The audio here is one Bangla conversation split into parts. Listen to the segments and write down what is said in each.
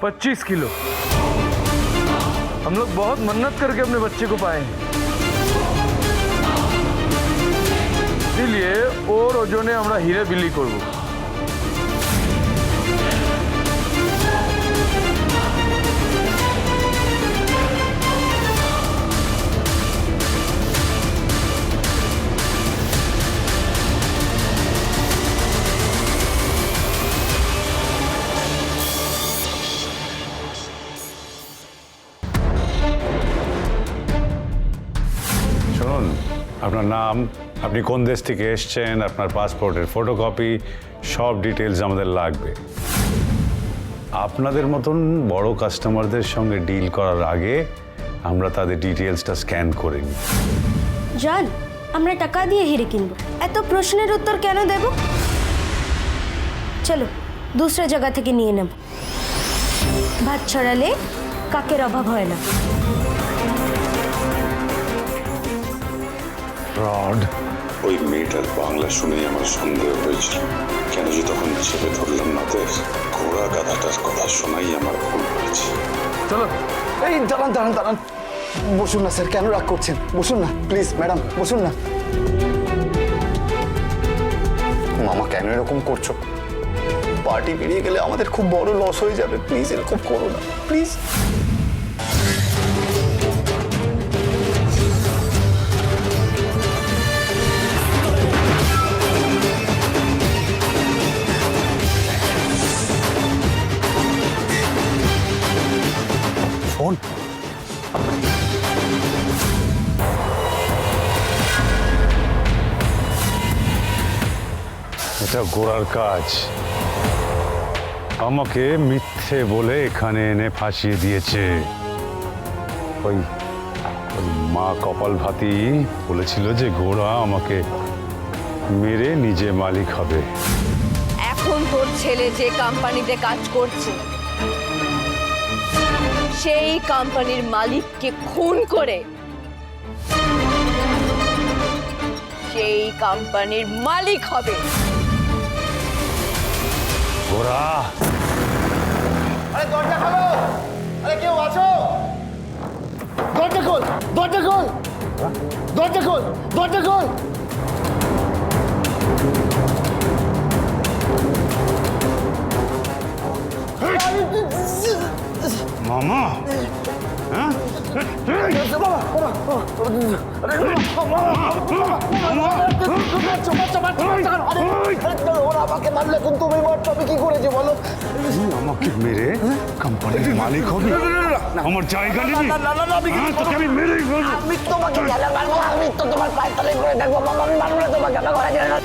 25 किलो। हम लोग बहुत मेहनत करके अपने बच्चे को पाए हैं, इसीलिए और ओजोने আমরা হিরে বিলি করব। শুনুন, আপনার নাম, আপনি কোন দেশ থেকে এসেছেন, আপনার পাসপোর্টের ফটোকপি, সব ডিটেলস আমাদের লাগবে। আপনাদের মতন বড় কাস্টমারদের সঙ্গে ডিল করার আগে আমরা তাদের ডিটেলসটা স্ক্যান করে নিই। জান, আমরা টাকা দিয়ে হিরে কিনবো, এত প্রশ্নের উত্তর কেন দেব? চলো दूसरा জায়গা থেকে নিয়ে নেব। ভাত ছড়ালে কাকের অভাব হয় না। ফ্রড। ওই মেয়েটার বাংলা শুনেই আমার সন্দেহ হয়েছিল, কেন যে তখন চেপে ধরলাম না তো। ঘোড়া গাধাটার কথা শোনাই আমার ভুল হয়েছে। চলো। এই দাঁড়ান দাঁড়ান দাঁড়ান, বসুন না স্যার, কেন রাগ করছেন? বসুন না প্লিজ, ম্যাডাম বসুন না। মামা কেন এরকম করছো? পার্টি বেরিয়ে গেলে আমাদের খুব বড় লস হয়ে যাবে, প্লিজ এরকম করো না প্লিজ। ফোন। এটা গোড়ার কাজ। আমাকে মিথ্যে বলে এখানে এনে ফাঁসিয়ে দিয়েছে। ওই ওই মা কপাল ভাতি বলেছিল যে গোড়া আমাকে মেরে নিজে মালিক হবে। এখন তোর ছেলে যে কোম্পানিতে কাজ করছে সেই কোম্পানির মালিককে খুন করে সেই কোম্পানির মালিক হবে। গোড়া, আরে দরজা খোলো, আরে কেউ আছো? দরজা খোল, দরজা খোল, দরজা খোল, দরজা খোল। মামা, হ্যাঁ? ওরা আমাকে মারলে এখন তুমি মারছো, আমি কি করেছি বলো? তুই আমাকে মেরে কোম্পানির মালিক হবি? আমার জায়গা নিবি? তোকে আমি মেরেই ফেলবো। আমি তোমাকে গেলে মারবো, আমি তো তোমার পায়ের তলায় করে দেখবো। মামা আমি মারবো না তোমাকে, আমার ঘরে যাবে না।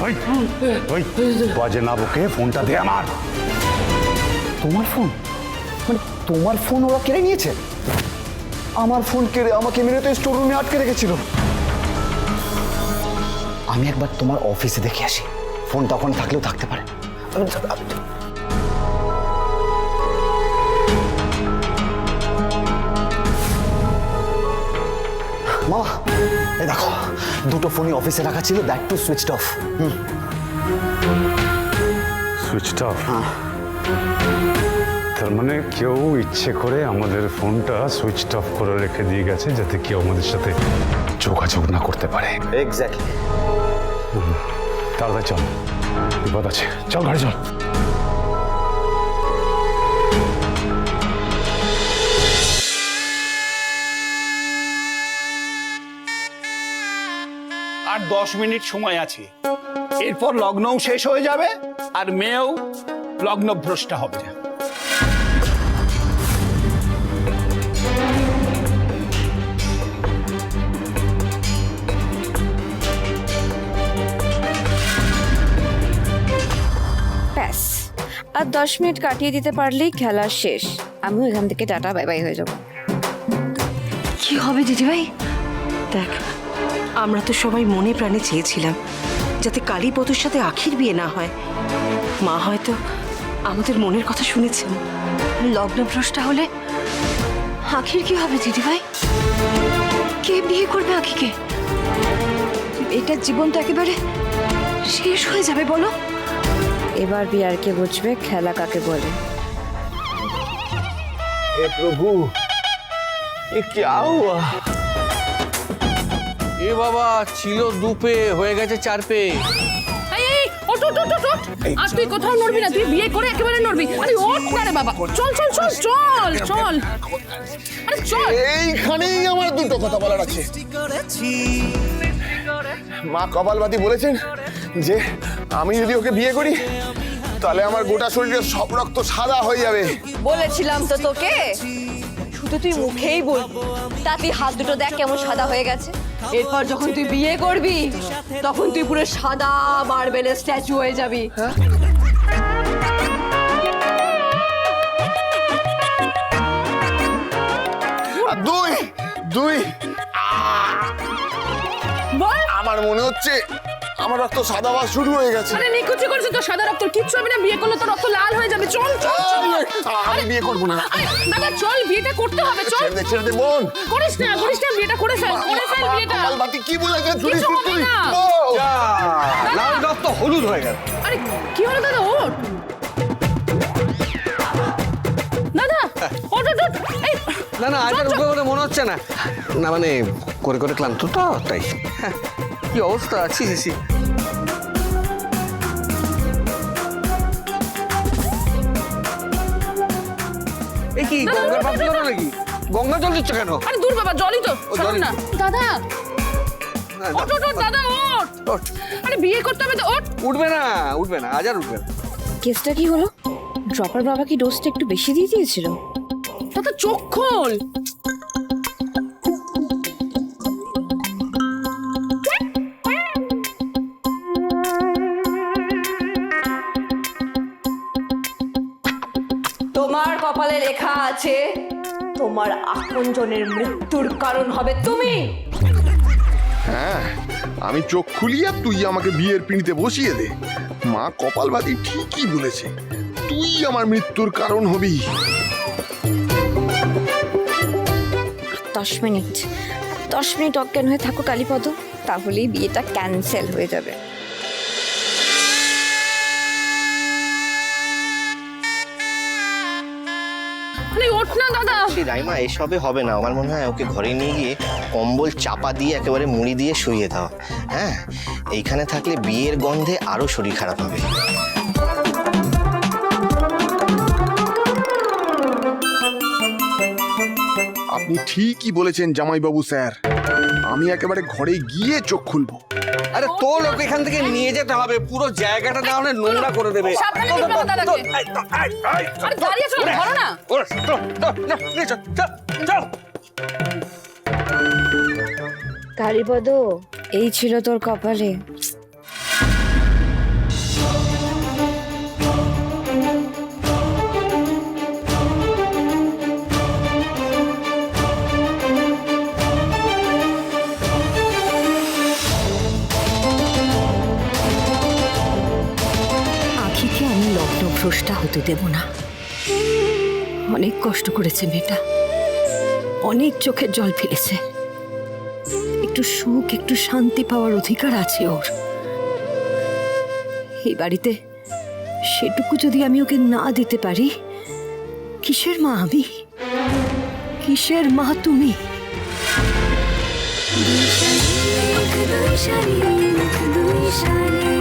ওই ওই বাজে না বকে ফোনটা দে আমার। তোমার ফোন? মানে তোমার ফোন ওরা কেড়ে নিয়েছে? আমার ফোন কেড়ে আমাকে মেরে তো স্টোর রুমে আটকে রেখেছিল। আমি একবার তোমার অফিসে দেখে আসি, ফোন তখন থাকলেও থাকতে পারে। মামা এই দেখো, দুটো ফোনই অফিসে রাখা ছিল, that too switched off. Switched off? তার মানে কেউ ইচ্ছে করে আমাদের ফোনটা সুইচড অফ করে রেখে দিয়ে গেছে যাতে কেউ আমাদের সাথে যোগাযোগ না করতে পারে। এক্স্যাক্টলি। তাড়াতাড়ি চল, বিপদ আছে। চল গাড়ি চল। আর 10 মিনিট সময় আছে, এরপর লগ্নও শেষ হয়ে যাবে আর মেয়েও লগ্নভ্রষ্টা হবে। ব্যাস, আর 10 মিনিট কাটিয়ে দিতে পারলেই খেলা শেষ। আমিও এখান থেকে টাটা বাই বাই হয়ে যাব। কি হবে দিদিভাই? দেখ, আমরা তো সবাই মনে প্রাণে চেয়েছিলাম যাতে কালীপদর সাথে আখির বিয়ে না হয়। মা হয়তো আমাদের মনের কথা শুনেছেন। লগ্নভ্রষ্টা হলে আখির কি হবে দিদিভাই? কে বিয়ে করবে আখিকে? এটার জীবন তো একেবারে শেষ হয়ে যাবে বলো? এবার বিয়ারকে বুঝবে খেলা কাকে বলে। हे प्रभु ये क्या हुआ? এ বাবা, ছিল 2 পে, হয়ে গেছে 4 পে। এই এই ওঠ ওঠ ওঠ ওঠ। আর তুই কোথাও নড়বি না, তুই বিয়ে করে একেবারে নড়বি। আরে ওঠ না রে বাবা, চল চল চল চল চল, আরে চল। এইখানেই আমার দুটো কথা বলার আছে। মা কপালবাদী বলেছেন যে আমি যদি ওকে বিয়ে করি তাহলে আমার গোটা শরীরের সব রক্ত সাদা হয়ে যাবে। বলেছিলাম তো তোকে, শুধু তুই মুখেই বলবি, তাতে হাত দুটো দেখ কেমন সাদা হয়ে গেছে। এরপর যখন তুই বিয়ে করবি তখন তুই পুরো সাদা মার্বেলের স্ট্যাচু হয়ে যাবি। আর দুই দুই বল। আমার মনে হচ্ছে আমার রক্ত সাদা হওয়া শুরু হয়ে গেছে। আরে নিকুচি করেছিস তো, সাদা রক্ত কিচ্ছু হবে না, বিয়ে করলে তো রক্ত লাল হয়ে যাবে। চল চল চল। আমি বিয়ে করবো না। আরে দাদা চল, বিয়েটা করতে হবে, চল। ছেড়ে দে বোন। করিস না বিয়েটা করে ফেল, করে ফেল বিয়েটা। কপালবাদী কি বলেছেন শুনিস কিছু হবে তুই? না। লাল রক্ত হলুদ হয়ে গেল। আরে কি হলো দাদা, ওঠ দাদা, ওঠ ওঠ ওঠ। এই না না, আজ আর উঠবে বলে মনে হচ্ছে না। না মানে করে করে ক্লান্ত তো, তাই। হ্যাঁ, কি অবস্থা, ছি ছি ছি। এই কি গঙ্গার ভাব দিল নাকি? গঙ্গা জল দিচ্ছ কেন? আরে দূর বাবা, জলই তো, ও, শোন জলই। না দাদা। না, ওঠ ওঠ ওঠ দাদা, ওঠ। ওঠ। আরে বিয়ে করতে হবে তো, ওঠ। উঠবে না, উঠবে না, আজ আর উঠবে না। কেসটা কি হলো? ড্রপার বাবা কি ডোজটা একটু বেশি দিয়ে দিয়েছিল? দাদা চোখ খোল। তোমার কপালে লেখা আছে তোমার আপনজনের মৃত্যুর কারণ হবে তুমি। হ্যাঁ, আমি চোখ খুলি আর তুই আমাকে বিয়ের পিঁড়িতে বসিয়ে দে। মা কপালবাদী ঠিকই বলেছে, তুই আমার মৃত্যুর কারণ হবি। 10 মিনিট, 10 মিনিট অজ্ঞান হয়ে থাকো কালীপদ, তাহলেই বিয়েটা ক্যান্সেল হয়ে যাবে। আরে ওঠ না দাদা। রাইমা, এসবে হবে না। আমার মনে হয় ওকে ঘরে নিয়ে গিয়ে কম্বল চাপা দিয়ে একেবারে মুড়ি দিয়ে শুইয়ে দাও। হ্যাঁ, এইখানে থাকলে বিয়ের গন্ধে আরো শরীর খারাপ হবে। আপনি ঠিকই বলেছেন জামাইবাবু স্যার, আমি একেবারে ঘরে গিয়ে চোখ খুলবো। আরে তো লোক এখান থেকে নিয়ে যেতে হবে, পুরো জায়গাটা না হলে নোংরা করে দেবে। সাবধানে নিয়ে যাও দাদাকে। আরে দাঁড়িয়ে আছো, ধরো না। কালীপদ, এই ছিল তোর কপালে। আখিকে আমি লগ্নভ্রষ্টা হতে দেব না। অনেক কষ্ট করেছে মেয়েটা, অনেক চোখের জল ফেলেছে। একটু সুখ, একটু শান্তি পাওয়ার অধিকার আছে ওর। এই বাড়িতে সেটুকু যদি আমি ওকে না দিতে পারি, কিসের মা আমি, কিসের মা তুমি? দুই শালিক, দুই শালিক, দুই শালিক।